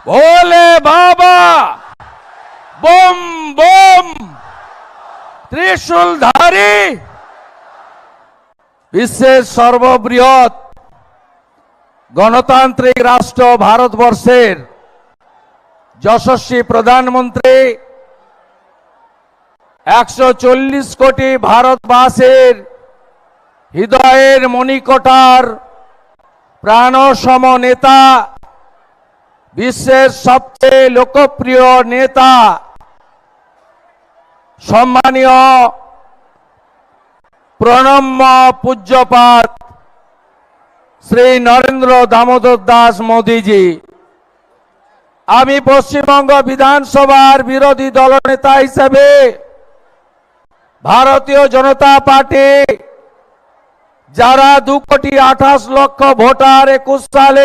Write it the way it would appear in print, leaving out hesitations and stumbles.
ভোলে বাবা bomb bomb ত্রিশূলধারী বিশ্বের সর্ববৃহৎ গণতান্ত্রিক রাষ্ট্র ভারতবর্ষের যশস্বী প্রধানমন্ত্রী 140 কোটি ভারতবাসীর হৃদয়ের মণিকোঠার প্রাণসম নেতা, বিশ্বের সবচেয়ে লোকপ্রিয় নেতা, সম্মানীয় প্রণম্য পূজ্যপাত শ্রী নরেন্দ্র দামোদর দাস মোদীজি। আমি পশ্চিমবঙ্গ বিধানসভার বিরোধী দলনেতা হিসেবে ভারতীয় জনতা পার্টি যারা 2 কোটি 28 লক্ষ ভোটার 21 সালে